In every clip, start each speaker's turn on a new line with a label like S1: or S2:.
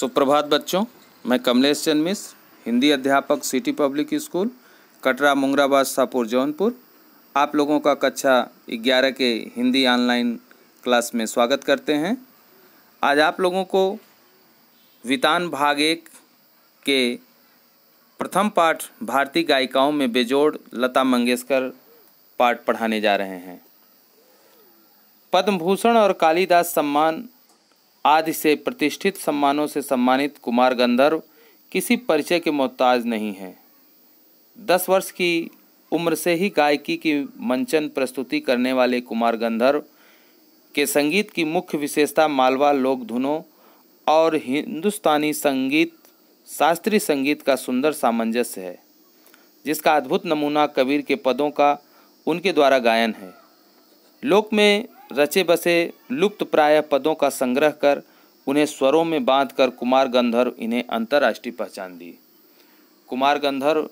S1: सुप्रभात बच्चों, मैं कमलेश चंद मिश्र, हिंदी अध्यापक city public school, Katra, Mungrabad, Shahpur, Jaunpur. आप लोगों का कक्षा 11 के हिंदी ऑनलाइन क्लास में स्वागत करते हैं। आज आप लोगों को वितान भाग 1 के प्रथम पाठ भारतीय गायिकाओं में बेजोड़ लता मंगेशकर पाठ पढ़ाने जा रहे हैं। पद्म भूषण और कालिदास सम्मान आदि से प्रतिष्ठित सम्मानों से सम्मानित कुमार गंधर्व किसी परिचय के मोहताज नहीं हैं। 10 वर्ष की उम्र से ही गायकी की मंचन प्रस्तुति करने वाले कुमार गंधर्व के संगीत की मुख्य विशेषता मालवा लोक धुनों और हिंदुस्तानी संगीत शास्त्रीय संगीत का सुंदर सामंजस्य है, जिसका अद्भुत नमूना कबीर के पदों का उनके द्वारा गायन है। लोक में रचे बसे लुप्त प्राय पदों का संग्रह कर उन्हें स्वरों में बांधकर कुमार गंधर्व इन्हें अंतर्राष्ट्रीय पहचान दी। कुमार गंधर्व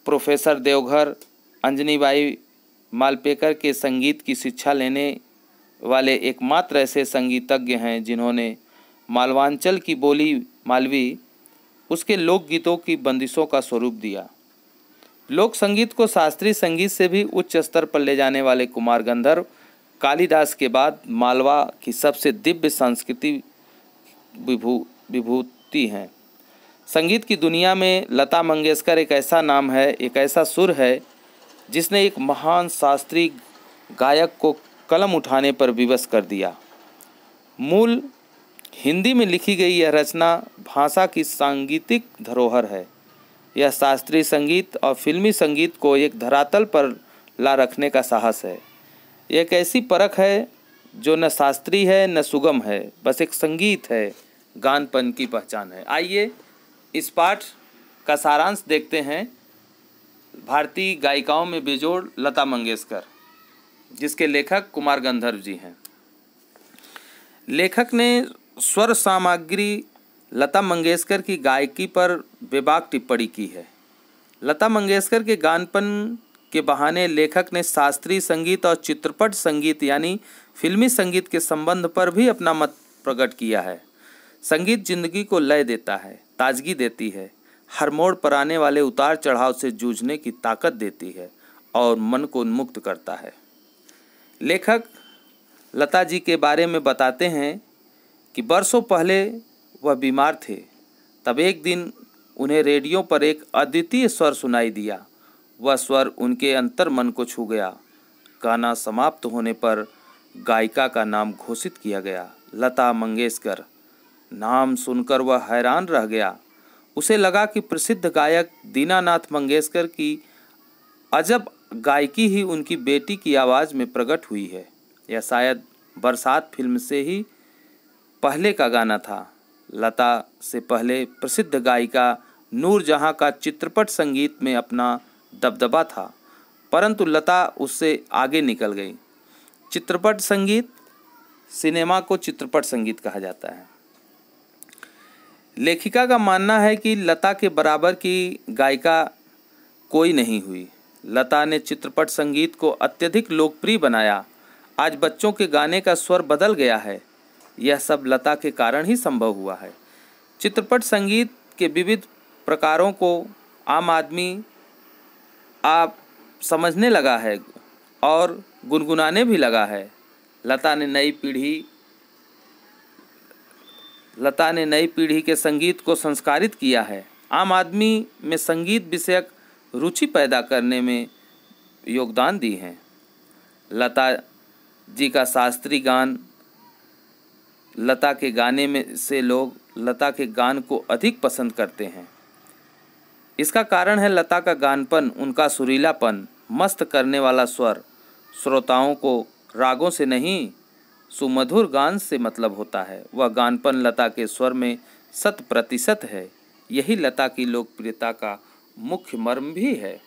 S1: प्रोफेसर देवघर, अंजनीबाई मालपेकर के संगीत की शिक्षा लेने वाले एकमात्र ऐसे संगीतज्ञ हैं जिन्होंने मालवांचल की बोली मालवी उसके लोकगीतों की बंदिशों का स्वरूप दिया। लोक संगीत को शास्त्रीय संगीत से भी उच्च स्तर पर ले जाने वाले कुमार गंधर्व कालिदास के बाद मालवा की सबसे दिव्य सांस्कृतिक विभूति हैं। संगीत की दुनिया में लता मंगेशकर एक ऐसा नाम है, एक ऐसा सुर है जिसने एक महान शास्त्रीय गायक को कलम उठाने पर विवश कर दिया। मूल हिंदी में लिखी गई यह रचना भाषा की सांगीतिक धरोहर है। यह शास्त्रीय संगीत और फिल्मी संगीत को एक धरातल पर ला रखने का साहस है। यह एक ऐसी परख है जो न शास्त्रीय है न सुगम है, बस एक संगीत है, गानपन की पहचान है। आइए इस पाठ का सारांश देखते हैं। भारतीय गायिकाओं में बेजोड़ लता मंगेशकर, जिसके लेखक कुमार गंधर्व जी हैं। लेखक ने स्वर सामग्री लता मंगेशकर की गायकी पर बेबाक टिप्पणी की है। लता मंगेशकर के गानपन के बहाने लेखक ने शास्त्रीय संगीत और चित्रपट संगीत यानी फिल्मी संगीत के संबंध पर भी अपना मत प्रकट किया है। संगीत जिंदगी को लय देता है, ताजगी देती है, हर मोड़ पर आने वाले उतार चढ़ाव से जूझने की ताकत देती है और मन को उन्मुक्त करता है। लेखक लता जी के बारे में बताते हैं कि बरसों पहले वह बीमार थे। तब एक दिन उन्हें रेडियो पर एक अद्वितीय स्वर सुनाई दिया। वह स्वर उनके अंतर मन को छू गया। गाना समाप्त होने पर गायिका का नाम घोषित किया गया, लता मंगेशकर। नाम सुनकर वह हैरान रह गया। उसे लगा कि प्रसिद्ध गायक दीनानाथ मंगेशकर की अजब गायकी ही उनकी बेटी की आवाज़ में प्रकट हुई है। यह शायद बरसात फिल्म से ही पहले का गाना था। लता से पहले प्रसिद्ध गायिका नूरजहां का चित्रपट संगीत में अपना दबदबा था, परंतु लता उससे आगे निकल गई। चित्रपट संगीत, सिनेमा को चित्रपट संगीत कहा जाता है। लेखिका का मानना है कि लता के बराबर की गायिका कोई नहीं हुई। लता ने चित्रपट संगीत को अत्यधिक लोकप्रिय बनाया। आज बच्चों के गाने का स्वर बदल गया है। यह सब लता के कारण ही संभव हुआ है। चित्रपट संगीत के विविध प्रकारों को आम आदमी आप समझने लगा है और गुनगुनाने भी लगा है। लता ने नई पीढ़ी के संगीत को संस्कारित किया है। आम आदमी में संगीत विषयक रुचि पैदा करने में योगदान दी हैं। लता जी का शास्त्रीय गान, लता के गाने में से लोग लता के गान को अधिक पसंद करते हैं। इसका कारण है लता का गानपन, उनका सुरीलापन, मस्त करने वाला स्वर। श्रोताओं को रागों से नहीं, सुमधुर गान से मतलब होता है। वह गानपन लता के स्वर में 100% है। यही लता की लोकप्रियता का मुख्य मर्म भी है।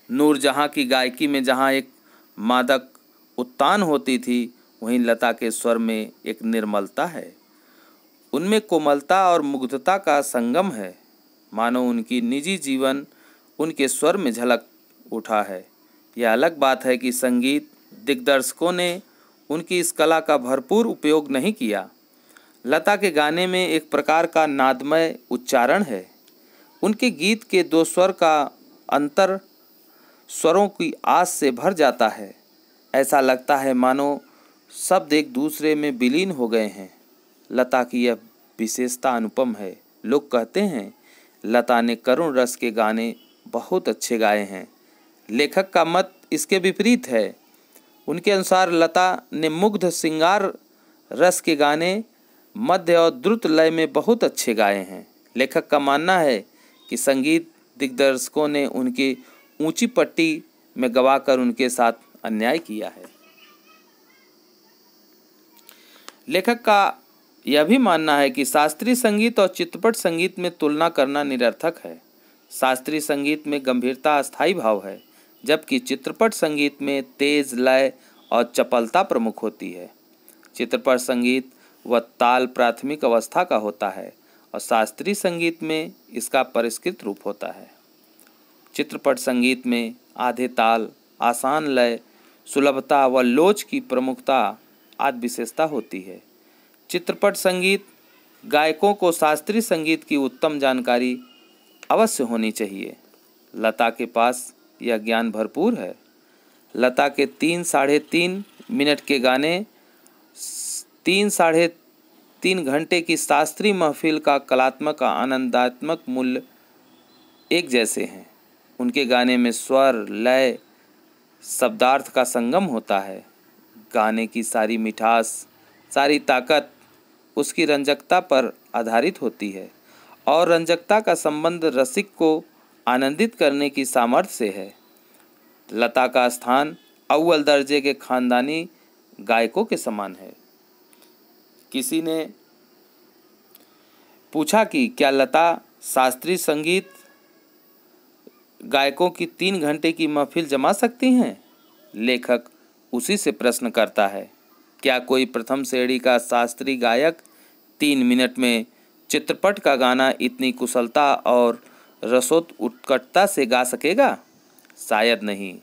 S1: नूरजहां की गायकी में जहां एक मादक उत्तान होती थी, वहीं लता के स्वर में एक निर्मलता है। उनमें कोमलता और मुग्धता का संगम है, मानो उनकी निजी जीवन उनके स्वर में झलक उठा है। यह अलग बात है कि संगीत दिग्दर्शकों ने उनकी इस कला का भरपूर उपयोग नहीं किया। लता के गाने में एक प्रकार का नादमय उच्चारण है। उनके गीत के दो स्वर का अंतर स्वरों की आस से भर जाता है। ऐसा लगता है मानो शब्द एक दूसरे में विलीन हो गए हैं। लता की यह विशेषता अनुपम है। लोग कहते हैं लता ने करुण रस के गाने बहुत अच्छे गाए हैं। लेखक का मत इसके विपरीत है। उनके अनुसार लता ने मुग्ध श्रृंगार रस के गाने मध्य और द्रुत लय में बहुत अच्छे गाए हैं। लेखक का मानना है कि संगीत दिग्दर्शकों ने उनकी ऊंची पट्टी में गवाकर उनके साथ अन्याय किया है। लेखक का यह भी मानना है कि शास्त्रीय संगीत और चित्रपट संगीत में तुलना करना निरर्थक है। शास्त्रीय संगीत में गंभीरता अस्थायी भाव है, जबकि चित्रपट संगीत में तेज लय और चपलता प्रमुख होती है। चित्रपट संगीत व ताल प्राथमिक अवस्था का होता है और शास्त्रीय संगीत में इसका परिष्कृत रूप होता है। चित्रपट संगीत में आधे ताल, आसान लय, सुलभता व लोच की प्रमुखता आदि विशेषता होती है। चित्रपट संगीत गायकों को शास्त्रीय संगीत की उत्तम जानकारी अवश्य होनी चाहिए। लता के पास यह ज्ञान भरपूर है। लता के 3-3.5 मिनट के गाने 3-3.5 घंटे की शास्त्रीय महफिल का कलात्मक आनंदात्मक मूल्य एक जैसे हैं। उनके गाने में स्वर, लय, शब्दार्थ का संगम होता है। गाने की सारी मिठास, सारी ताकत उसकी रंजकता पर आधारित होती है और रंजकता का संबंध रसिक को आनंदित करने की सामर्थ्य से है। लता का स्थान अव्वल दर्जे के खानदानी गायकों के समान है। किसी ने पूछा कि क्या लता शास्त्रीय संगीत गायकों की 3 घंटे की महफिल जमा सकती हैं? लेखक उसी से प्रश्न करता है, क्या कोई प्रथम श्रेणी का शास्त्रीय गायक 3 मिनट में चित्रपट का गाना इतनी कुशलता और रसोत्कटता से गा सकेगा? शायद नहीं।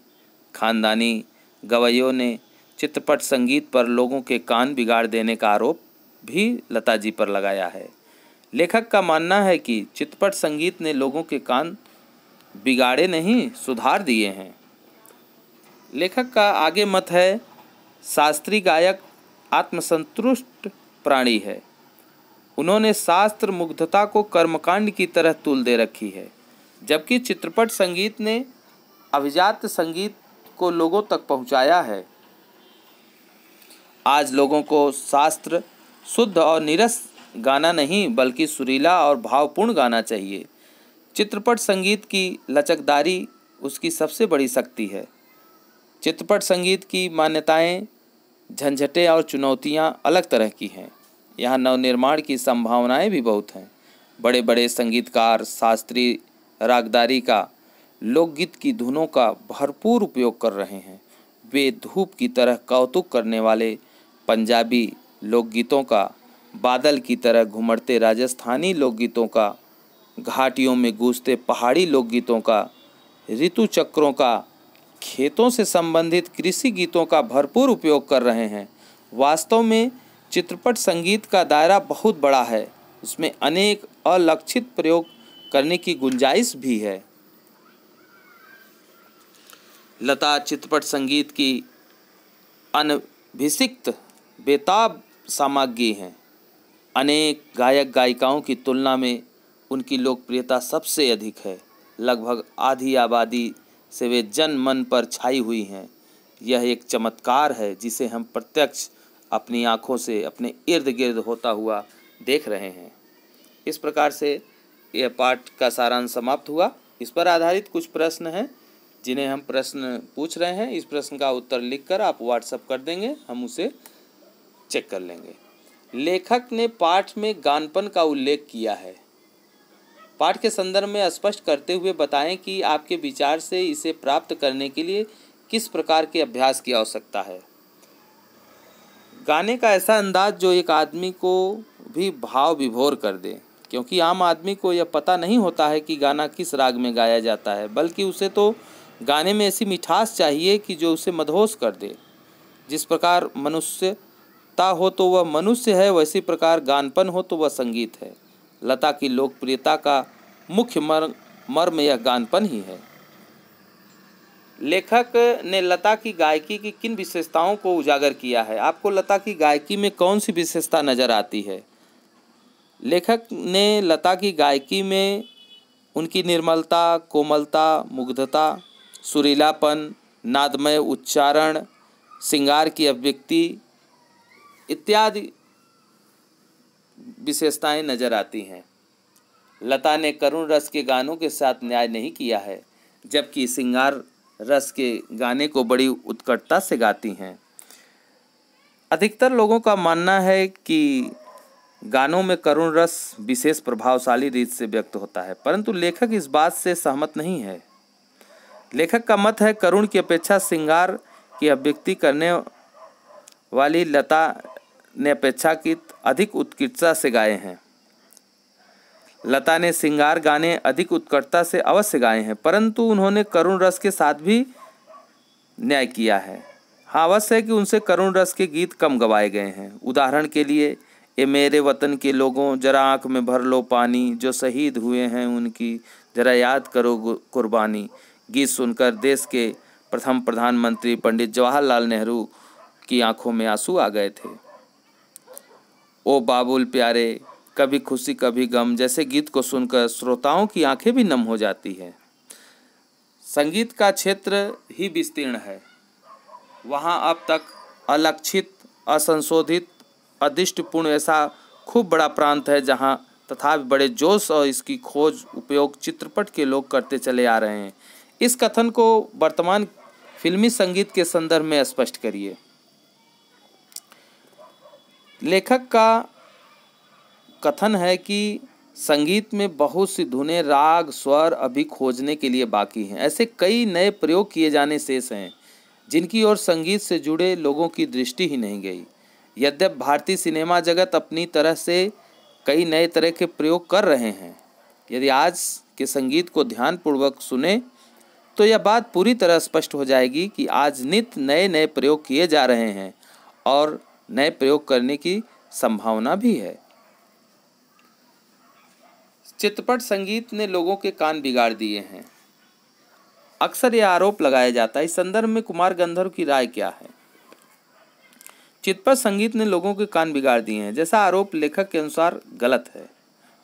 S1: खानदानी गवैयों ने चित्रपट संगीत पर लोगों के कान बिगाड़ देने का आरोप भी लता जी पर लगाया है। लेखक का मानना है कि चित्रपट संगीत ने लोगों के कान बिगाड़े नहीं, सुधार दिए हैं। लेखक का आगे मत है, शास्त्रीय गायक आत्मसंतुष्ट प्राणी है। उन्होंने शास्त्र मुग्धता को कर्मकांड की तरह तुल दे रखी है, जबकि चित्रपट संगीत ने अभिजात संगीत को लोगों तक पहुंचाया है। आज लोगों को शास्त्र शुद्ध और नीरस गाना नहीं बल्कि सुरीला और भावपूर्ण गाना चाहिए। चित्रपट संगीत की लचकदारी उसकी सबसे बड़ी शक्ति है। चित्रपट संगीत की मान्यताएं, झंझटें और चुनौतियां अलग तरह की हैं। यहाँ नवनिर्माण की संभावनाएं भी बहुत हैं। बड़े बड़े संगीतकार शास्त्रीय रागदारी का, लोकगीत की धुनों का भरपूर उपयोग कर रहे हैं। वे धूप की तरह कौतुक करने वाले पंजाबी लोकगीतों का, बादल की तरह घुमड़ते राजस्थानी लोकगीतों का, घाटियों में गूंजते पहाड़ी लोकगीतों का, ऋतु चक्रों का, खेतों से संबंधित कृषि गीतों का भरपूर उपयोग कर रहे हैं। वास्तव में चित्रपट संगीत का दायरा बहुत बड़ा है। उसमें अनेक अलक्षित प्रयोग करने की गुंजाइश भी है। लता चित्रपट संगीत की अनभिषिक्त बेताब सामग्री हैं। अनेक गायक गायिकाओं की तुलना में उनकी लोकप्रियता सबसे अधिक है। लगभग आधी आबादी से वे जन मन पर छाई हुई हैं। यह एक चमत्कार है जिसे हम प्रत्यक्ष अपनी आँखों से अपने इर्द गिर्द होता हुआ देख रहे हैं। इस प्रकार से यह पाठ का सारांश समाप्त हुआ। इस पर आधारित कुछ प्रश्न हैं जिन्हें हम प्रश्न पूछ रहे हैं। इस प्रश्न का उत्तर लिखकर आप व्हाट्सएप कर देंगे, हम उसे चेक कर लेंगे। लेखक ने पाठ में गानपन का उल्लेख किया है। पाठ के संदर्भ में स्पष्ट करते हुए बताएं कि आपके विचार से इसे प्राप्त करने के लिए किस प्रकार के अभ्यास की आवश्यकता है। गाने का ऐसा अंदाज जो एक आदमी को भी भाव विभोर कर दे, क्योंकि आम आदमी को यह पता नहीं होता है कि गाना किस राग में गाया जाता है, बल्कि उसे तो गाने में ऐसी मिठास चाहिए कि जो उसे मदहोश कर दे। जिस प्रकार मनुष्य लता हो तो वह मनुष्य है, वैसी प्रकार गानपन हो तो वह संगीत है। लता की लोकप्रियता का मुख्य मर्म यह गानपन ही है। लेखक ने लता की गायकी की किन विशेषताओं को उजागर किया है? आपको लता की गायकी में कौन सी विशेषता नजर आती है? लेखक ने लता की गायकी में उनकी निर्मलता, कोमलता, मुग्धता, सुरीलापन, नादमय उच्चारण, श्रृंगार की अभिव्यक्ति इत्यादि विशेषताएं नजर आती हैं। लता ने करुण रस के गानों के साथ न्याय नहीं किया है, जबकि श्रृंगार रस के गाने को बड़ी उत्कटता से गाती हैं। अधिकतर लोगों का मानना है कि गानों में करुण रस विशेष प्रभावशाली रीत से व्यक्त होता है, परंतु लेखक इस बात से सहमत नहीं है। लेखक का मत है करुण की अपेक्षा श्रृंगार की अभिव्यक्ति करने वाली लता ने अपेक्षाकृत अधिक उत्कृष्टता से गाए हैं। लता ने श्रृंगार गाने अधिक उत्कटता से अवश्य गाए हैं, परंतु उन्होंने करुण रस के साथ भी न्याय किया है। हाँ, अवश्य है कि उनसे करुण रस के गीत कम गवाए गए हैं। उदाहरण के लिए, ए मेरे वतन के लोगों जरा आँख में भर लो पानी, जो शहीद हुए हैं उनकी जरा याद करो कुर्बानी, गीत सुनकर देश के प्रथम प्रधानमंत्री पंडित जवाहरलाल नेहरू की आंखों में आंसू आ गए थे। ओ बाबुल प्यारे, कभी खुशी कभी गम जैसे गीत को सुनकर श्रोताओं की आंखें भी नम हो जाती हैं। संगीत का क्षेत्र ही विस्तीर्ण है। वहाँ अब तक अलक्षित, असंशोधित, अदृष्टपूर्ण ऐसा खूब बड़ा प्रांत है जहाँ तथा बड़े जोश और इसकी खोज उपयोग चित्रपट के लोग करते चले आ रहे हैं। इस कथन को वर्तमान फिल्मी संगीत के संदर्भ में स्पष्ट करिए। लेखक का कथन है कि संगीत में बहुत सी धुनें, राग, स्वर अभी खोजने के लिए बाकी हैं। ऐसे कई नए प्रयोग किए जाने शेष हैं जिनकी ओर संगीत से जुड़े लोगों की दृष्टि ही नहीं गई। यद्यपि भारतीय सिनेमा जगत अपनी तरह से कई नए तरह के प्रयोग कर रहे हैं। यदि आज के संगीत को ध्यानपूर्वक सुने तो यह बात पूरी तरह स्पष्ट हो जाएगी कि आज नित्य नए नए प्रयोग किए जा रहे हैं और नए प्रयोग करने की संभावना भी है। चित्रपट संगीत ने लोगों के कान बिगाड़ दिए हैं। अक्सर यह आरोप लगाया जाता है। इस संदर्भ में कुमार गंधर्व की राय क्या है? चित्रपट संगीत ने लोगों के कान बिगाड़ दिए हैं जैसा आरोप लेखक के अनुसार गलत है।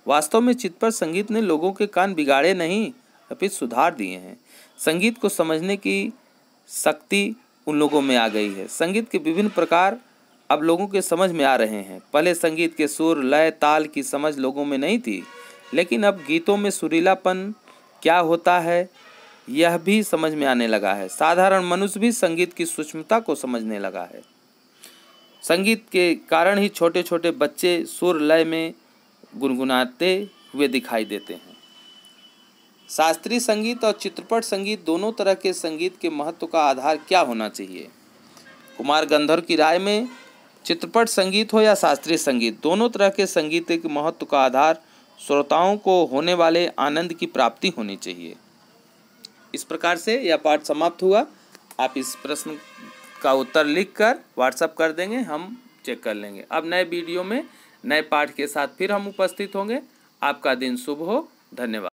S1: वास्तव में चित्रपट संगीत ने लोगों के कान बिगाड़े नहीं, अपितु सुधार दिए हैं। संगीत को समझने की शक्ति उन लोगों में आ गई है। संगीत के विभिन्न प्रकार अब लोगों के समझ में आ रहे हैं। पहले संगीत के सुर, लय, ताल की समझ लोगों में नहीं थी, लेकिन अब गीतों में सुरीलापन क्या होता है यह भी समझ में आने लगा है। साधारण मनुष्य भी संगीत की सूक्ष्मता को समझने लगा है। संगीत के कारण ही छोटे छोटे बच्चे सुर लय में गुनगुनाते हुए दिखाई देते हैं। शास्त्रीय संगीत और चित्रपट संगीत दोनों तरह के संगीत के महत्व का आधार क्या होना चाहिए? कुमार गंधर्व की राय में चित्रपट संगीत हो या शास्त्रीय संगीत, दोनों तरह के संगीत के महत्व का आधार श्रोताओं को होने वाले आनंद की प्राप्ति होनी चाहिए। इस प्रकार से यह पाठ समाप्त हुआ। आप इस प्रश्न का उत्तर लिखकर व्हाट्सएप कर देंगे, हम चेक कर लेंगे। अब नए वीडियो में नए पाठ के साथ फिर हम उपस्थित होंगे। आपका दिन शुभ हो। धन्यवाद।